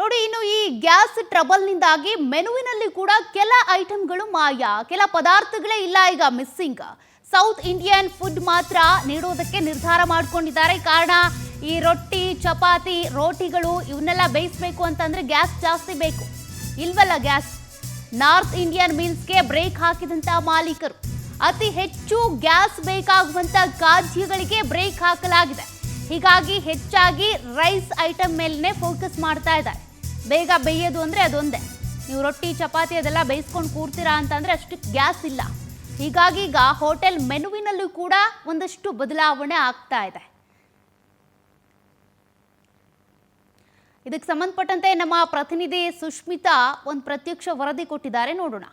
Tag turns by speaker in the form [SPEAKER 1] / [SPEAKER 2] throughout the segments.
[SPEAKER 1] ನೋಡಿ, ಇನ್ನು ಈ ಗ್ಯಾಸ್ ಟ್ರಬಲ್ ನಿಂದಾಗಿ ಮೆನುವಿನಲ್ಲಿ ಕೂಡ ಕೆಲ ಐಟಂಗಳು ಮಾಯ, ಕೆಲ ಪದಾರ್ಥಗಳೇ ಇಲ್ಲ, ಈಗ ಮಿಸ್ಸಿಂಗ್. ಸೌತ್ ಇಂಡಿಯನ್ ಫುಡ್ ಮಾತ್ರ ನೀಡೋದಕ್ಕೆ ನಿರ್ಧಾರ ಮಾಡ್ಕೊಂಡಿದ್ದಾರೆ. ಕಾರಣ ಈ ರೊಟ್ಟಿ, ಚಪಾತಿ, ರೋಟಿಗಳು ಇವನ್ನೆಲ್ಲ ಬೇಯಿಸಬೇಕು ಅಂತಂದ್ರೆ ಗ್ಯಾಸ್ ಜಾಸ್ತಿ ಬೇಕು. ಇಲ್ವಲ್ಲ ಗ್ಯಾಸ್. ನಾರ್ತ್ ಇಂಡಿಯನ್ ಮೀಲ್ಸ್ಗೆ ಬ್ರೇಕ್ ಹಾಕಿದಂತ ಮಾಲೀಕರು ಅತಿ ಹೆಚ್ಚು ಗ್ಯಾಸ್ ಬೇಕಾಗುವಂತ ಖಾದ್ಯಗಳಿಗೆ ಬ್ರೇಕ್ ಹಾಕಲಾಗಿದೆ. ಹೀಗಾಗಿ ಹೆಚ್ಚಾಗಿ ರೈಸ್ ಐಟಮ್ ಮೇಲೇ ಫೋಕಸ್ ಮಾಡ್ತಾ ಇದ್ದಾರೆ. ಬೇಗ ಬೇಯೋದು ಅಂದರೆ ಅದೊಂದೇ. ನೀವು ರೊಟ್ಟಿ, ಚಪಾತಿ ಅದೆಲ್ಲ ಬೇಯಿಸ್ಕೊಂಡು ಕೂರ್ತೀರಾ ಅಂತಂದರೆ ಅಷ್ಟು ಗ್ಯಾಸ್ ಇಲ್ಲ. ಹೀಗಾಗಿ ಈಗ ಹೋಟೆಲ್ ಮೆನುವಿನಲ್ಲೂ ಕೂಡ ಒಂದಷ್ಟು ಬದಲಾವಣೆ ಆಗ್ತಾ ಇದೆ. ಇದಕ್ಕೆ ಸಂಬಂಧಪಟ್ಟಂತೆ ನಮ್ಮ ಪ್ರತಿನಿಧಿ ಸುಷ್ಮಿತಾ ಒಂದು ಪ್ರತ್ಯಕ್ಷ ವರದಿ ಕೊಟ್ಟಿದ್ದಾರೆ, ನೋಡೋಣ.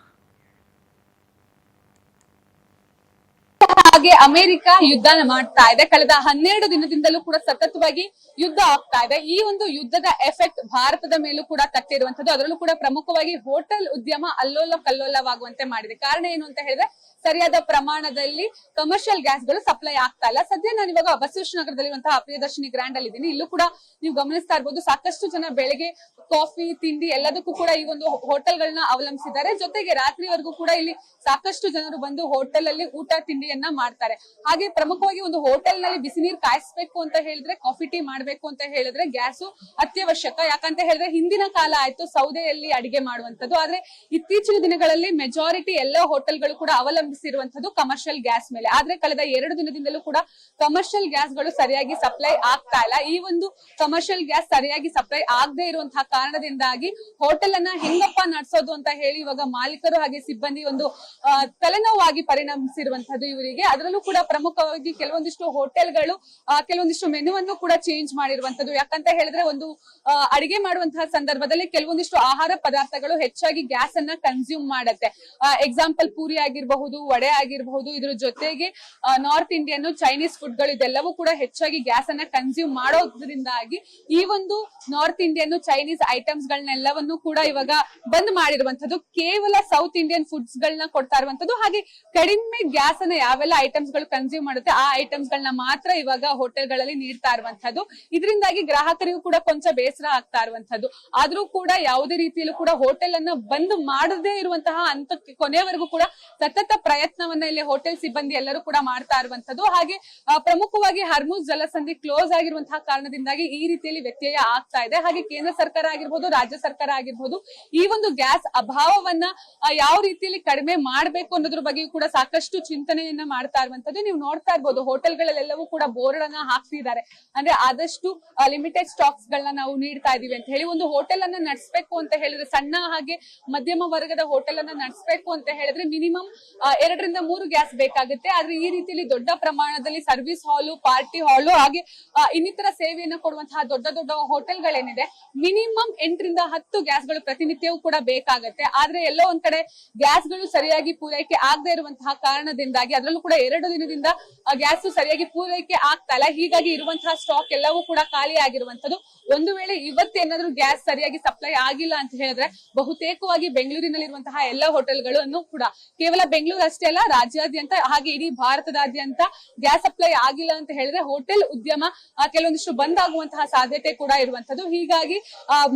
[SPEAKER 2] ಹಾಗೆ ಅಮೆರಿಕ ಯುದ್ಧನ ಮಾಡ್ತಾ ಇದೆ. ಕಳೆದ 12 ದಿನದಿಂದಲೂ ಕೂಡ ಸತತವಾಗಿ ಯುದ್ಧ ಆಗ್ತಾ ಇದೆ. ಈ ಒಂದು ಯುದ್ಧದ ಎಫೆಕ್ಟ್ ಭಾರತದ ಮೇಲೂ ಕೂಡ ತಟ್ಟಿರುವಂತದ್ದು. ಅದರಲ್ಲೂ ಕೂಡ ಪ್ರಮುಖವಾಗಿ ಹೋಟೆಲ್ ಉದ್ಯಮ ಅಲ್ಲೋಲ ಕಲ್ಲೋಲವಾಗುವಂತೆ ಮಾಡಿದೆ. ಕಾರಣ ಏನು ಅಂತ ಹೇಳಿದ್ರೆ, ಸರಿಯಾದ ಪ್ರಮಾಣದಲ್ಲಿ ಕಮರ್ಷಿಯಲ್ ಗ್ಯಾಸ್ ಗಳು ಸಪ್ಲೈ ಆಗ್ತಾ ಇಲ್ಲ. ಸದ್ಯ ನಾನು ಇವಾಗ ಬಸವೇಶ್ವರ ನಗರದಲ್ಲಿರುವಂತಹ ಪ್ರಿಯದರ್ಶಿನಿ ಗ್ರ್ಯಾಂಡ್ ಅಲ್ಲಿ ಇದ್ದೀನಿ. ಇಲ್ಲೂ ಕೂಡ ನೀವು ಗಮನಿಸ್ತಾ ಇರ್ಬೋದು, ಸಾಕಷ್ಟು ಜನ ಬೆಳಗ್ಗೆ ಕಾಫಿ, ತಿಂಡಿ ಎಲ್ಲದಕ್ಕೂ ಕೂಡ ಈ ಒಂದು ಹೋಟೆಲ್ ಗಳನ್ನ ಅವಲಂಬಿಸಿದ್ದಾರೆ. ಜೊತೆಗೆ ರಾತ್ರಿವರೆಗೂ ಕೂಡ ಇಲ್ಲಿ ಸಾಕಷ್ಟು ಜನರು ಬಂದು ಹೋಟೆಲ್ ಅಲ್ಲಿ ಊಟ ತಿಂಡಿಯನ್ನ ಮಾಡ್ತಾರೆ. ಹಾಗೆ ಪ್ರಮುಖವಾಗಿ ಒಂದು ಹೋಟೆಲ್ ನಲ್ಲಿ ಬಿಸಿ ನೀರು ಕಾಯಿಸ್ಬೇಕು ಅಂತ ಹೇಳಿದ್ರೆ, ಕಾಫಿ ಟೀ ಮಾಡ್ಬೇಕು ಅಂತ ಹೇಳಿದ್ರೆ ಗ್ಯಾಸು ಅತ್ಯವಶ್ಯಕ. ಯಾಕಂತ ಹೇಳಿದ್ರೆ ಹಿಂದಿನ ಕಾಲ ಆಯ್ತು ಸೌದೆಯಲ್ಲಿ ಅಡಿಗೆ ಮಾಡುವಂತದ್ದು. ಆದ್ರೆ ಇತ್ತೀಚಿನ ದಿನಗಳಲ್ಲಿ ಮೆಜಾರಿಟಿ ಎಲ್ಲ ಹೋಟೆಲ್ಗಳು ಕೂಡ ಅವಲಂಬಿಸಿರುವಂತದ್ದು ಕಮರ್ಷಿಯಲ್ ಗ್ಯಾಸ್ ಮೇಲೆ. ಆದ್ರೆ ಕಳೆದ 2 ದಿನದಿಂದಲೂ ಕೂಡ ಕಮರ್ಷಿಯಲ್ ಗ್ಯಾಸ್ ಗಳು ಸರಿಯಾಗಿ ಸಪ್ಲೈ ಆಗ್ತಾ ಇಲ್ಲ. ಈ ಒಂದು ಕಮರ್ಷಿಯಲ್ ಗ್ಯಾಸ್ ಸರಿಯಾಗಿ ಸಪ್ಲೈ ಆಗದೆ ಇರುವಂತಹ ಕಾರಣದಿಂದಾಗಿ ಹೋಟೆಲ್ ಅನ್ನ ಹೆಂಗಪ್ಪ ನಡೆಸೋದು ಅಂತ ಹೇಳಿ ಇವಾಗ ಮಾಲೀಕರು ಹಾಗೆ ಸಿಬ್ಬಂದಿ ಒಂದು ತಲೆನೋವಾಗಿ ಪರಿಣಮಿಸಿರುವಂತದ್ದು ಇವರಿಗೆ. ಅದರಲ್ಲೂ ಕೂಡ ಪ್ರಮುಖವಾಗಿ ಕೆಲವೊಂದಿಷ್ಟು ಹೋಟೆಲ್ಗಳು ಕೆಲವೊಂದಿಷ್ಟು ಮೆನುವನ್ನು ಕೂಡ ಚೇಂಜ್ ಮಾಡಿರುವಂತದ್ದು. ಯಾಕಂತ ಹೇಳಿದ್ರೆ, ಒಂದು ಅಡಿಗೆ ಮಾಡುವಂತಹ ಸಂದರ್ಭದಲ್ಲಿ ಕೆಲವೊಂದಿಷ್ಟು ಆಹಾರ ಪದಾರ್ಥಗಳು ಹೆಚ್ಚಾಗಿ ಗ್ಯಾಸ್ ಅನ್ನ ಕನ್ಸ್ಯೂಮ್ ಮಾಡುತ್ತೆ. ಎಕ್ಸಾಂಪಲ್ ಪೂರಿ ಆಗಿರಬಹುದು, ವಡೆ ಆಗಿರಬಹುದು. ಇದ್ರ ಜೊತೆಗೆ ನಾರ್ತ್ ಇಂಡಿಯನ್, ಚೈನೀಸ್ ಫುಡ್ ಗಳು ಇದೆಲ್ಲವೂ ಕೂಡ ಹೆಚ್ಚಾಗಿ ಗ್ಯಾಸ್ ಅನ್ನ ಕನ್ಸ್ಯೂಮ್ ಮಾಡೋದ್ರಿಂದಾಗಿ ಈ ಒಂದು ನಾರ್ತ್ ಇಂಡಿಯನ್, ಚೈನೀಸ್ ಐಟಮ್ಸ್ ಗಳನ್ನೆಲ್ಲವನ್ನು ಕೂಡ ಇವಾಗ ಬಂದ್ ಮಾಡಿರುವಂತದ್ದು. ಕೇವಲ ಸೌತ್ ಇಂಡಿಯನ್ ಫುಡ್ಸ್ ಗಳನ್ನ ಕೊಡ್ತಾ ಇರುವಂತದ್ದು. ಹಾಗೆ ಕಡಿಮೆ ಗ್ಯಾಸ್ ಅನ್ನ ಯಾವೆಲ್ಲ ಐಟಮ್ಸ್ ಗಳು ಕನ್ಸ್ಯೂಮ್ ಮಾಡುತ್ತೆ ಆ ಐಟಮ್ಸ್ ಗಳನ್ನ ಮಾತ್ರ ಇವಾಗ ಹೋಟೆಲ್ ಗಳಲ್ಲಿ ನೀಡ್ತಾ ಇರುವಂತದ್ದು. ಇದರಿಂದಾಗಿ ಗ್ರಾಹಕರಿಗೂ ಕೂಡ ಕೊಂಚ ಬೇಸರ ಆಗ್ತಾ ಇರುವಂತದ್ದು. ಆದ್ರೂ ಕೂಡ ಯಾವುದೇ ರೀತಿಯಲ್ಲೂ ಕೂಡ ಹೋಟೆಲ್ ಅನ್ನ ಬಂದ್ ಮಾಡದೇ ಇರುವಂತಹ ಹಂತಕ್ಕೆ ಕೊನೆಯವರೆಗೂ ಕೂಡ ಸತತ ಪ್ರಯತ್ನವನ್ನ ಇಲ್ಲಿ ಹೋಟೆಲ್ ಸಿಬ್ಬಂದಿ ಎಲ್ಲರೂ ಕೂಡ ಮಾಡ್ತಾ ಇರುವಂತದ್ದು. ಹಾಗೆ ಪ್ರಮುಖವಾಗಿ ಹರ್ಮುಜ್ ಜಲಸಂಧಿ ಕ್ಲೋಸ್ ಆಗಿರುವಂತಹ ಕಾರಣದಿಂದಾಗಿ ಈ ರೀತಿಯಲ್ಲಿ ವ್ಯತ್ಯಯ ಆಗ್ತಾ ಇದೆ. ಹಾಗೆ ಕೇಂದ್ರ ಸರ್ಕಾರ ಆಗಿರ್ಬೋದು, ರಾಜ್ಯ ಸರ್ಕಾರ ಆಗಿರ್ಬೋದು, ಈ ಒಂದು ಗ್ಯಾಸ್ ಅಭಾವವನ್ನ ಯಾವ ರೀತಿಯಲ್ಲಿ ಕಡಿಮೆ ಮಾಡ್ಬೇಕು ಅನ್ನೋದ್ರ ಬಗ್ಗೆ ಕೂಡ ಸಾಕಷ್ಟು ಚಿಂತನೆಯನ್ನ ಮಾಡ್ತಾ ಇರುವಂತದ್ದು. ನೀವು ನೋಡ್ತಾ ಇರ್ಬೋದು, ಹೋಟೆಲ್ ಗಳಲ್ಲೆಲ್ಲವೂ ಕೂಡ ಬೋರ್ಡ್ ಅನ್ನ ಹಾಕ್ತಿದ್ದಾರೆ. ಅಂದ್ರೆ ಆದಷ್ಟು ಲಿಮಿಟೆಡ್ ಸ್ಟಾಕ್ಸ್ ಗಳನ್ನ ನಾವು ನೀಡ್ತಾ ಇದೀವಿ ಅಂತ ಹೇಳಿ. ಒಂದು ಹೋಟೆಲ್ ಅನ್ನ ನಡೆಸಬೇಕು ಅಂತ ಹೇಳಿದ್ರೆ, ಸಣ್ಣ ಹಾಗೆ ಮಧ್ಯಮ ವರ್ಗದ ಹೋಟೆಲ್ ಅನ್ನ ನಡೆಸಬೇಕು ಅಂತ ಹೇಳಿದ್ರೆ ಮಿನಿಮಮ್ 2 ರಿಂದ 3 ಗ್ಯಾಸ್ ಬೇಕಾಗುತ್ತೆ. ಆದ್ರೆ ಈ ರೀತಿಯಲ್ಲಿ ದೊಡ್ಡ ಪ್ರಮಾಣದಲ್ಲಿ ಸರ್ವಿಸ್ ಹಾಲು, ಪಾರ್ಟಿ ಹಾಲು ಹಾಗೆ ಇನ್ನಿತರ ಸೇವೆಯನ್ನು ಕೊಡುವಂತಹ ದೊಡ್ಡ ದೊಡ್ಡ ಹೋಟೆಲ್ ಗಳೇನಿದೆ, ಮಿನಿಮಮ್ 8 ರಿಂದ 10 ಗ್ಯಾಸ್ ಗಳು ಪ್ರತಿನಿತ್ಯವೂ ಕೂಡ ಬೇಕಾಗುತ್ತೆ. ಆದ್ರೆ ಎಲ್ಲೋ ಒಂದ್ ಕಡೆ ಗ್ಯಾಸ್ ಗಳು ಸರಿಯಾಗಿ ಪೂರೈಕೆ ಆಗದೆ ಇರುವಂತಹ ಕಾರಣದಿಂದಾಗಿ, ಅದರಲ್ಲೂ ಕೂಡ 2 ದಿನದಿಂದ ಗ್ಯಾಸ್ ಸರಿಯಾಗಿ ಪೂರೈಕೆ ಆಗ್ತಾ ಇಲ್ಲ. ಹೀಗಾಗಿ ಇರುವಂತಹ ಸ್ಟಾಕ್ ಎಲ್ಲವೂ ಕೂಡ ಖಾಲಿ ಆಗಿರುವಂತದ್ದು. ಒಂದು ವೇಳೆ ಇವತ್ತೇನಾದ್ರೂ ಗ್ಯಾಸ್ ಸರಿಯಾಗಿ ಸಪ್ಲೈ ಆಗಿಲ್ಲ ಅಂತ ಹೇಳಿದ್ರೆ, ಬಹುತೇಕವಾಗಿ ಬೆಂಗಳೂರಿನಲ್ಲಿರುವಂತಹ ಎಲ್ಲ ಹೋಟೆಲ್ಗಳನ್ನು ಕೂಡ, ಕೇವಲ ಬೆಂಗಳೂರು ಅಷ್ಟೇ ಅಲ್ಲ ರಾಜ್ಯಾದ್ಯಂತ ಹಾಗೆ ಇಡೀ ಭಾರತದಾದ್ಯಂತ ಗ್ಯಾಸ್ ಸಪ್ಲೈ ಆಗಿಲ್ಲ ಅಂತ ಹೇಳಿದ್ರೆ ಹೋಟೆಲ್ ಉದ್ಯಮ ಕೆಲವೊಂದಿಷ್ಟು ಬಂದ್ ಆಗುವಂತಹ ಸಾಧ್ಯತೆ ಕೂಡ ಇರುವಂತದ್ದು. ಹೀಗಾಗಿ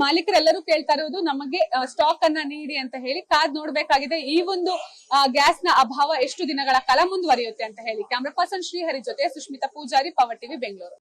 [SPEAKER 2] ಮಾಲೀಕರೆಲ್ಲರೂ ಕೇಳ್ತಾ ಇರೋದು, ನಮಗೆ ಸ್ಟಾಕ್ ಅನ್ನ ನೀಡಿ ಅಂತ ಹೇಳಿ. ಕಾದ್ ನೋಡ್ಬೇಕಾಗಿದೆ ಈ ಒಂದು ಗ್ಯಾಸ್ ನ ಅಭಾವ ಎಷ್ಟು ದಿನಗಳ ಕಾಲ ಮುಂದುವರಿಯುತ್ತೆ ಅಂತ ಹೇಳಿ. ಕ್ಯಾಮ್ರಾ ಪರ್ಸನ್ ಶ್ರೀಹರಿ ಜೊತೆ ಸುಷ್ಮಿತಾ ಪೂಜಾರಿ, ಪವರ್ ಟಿವಿ, ಬೆಂಗಳೂರು.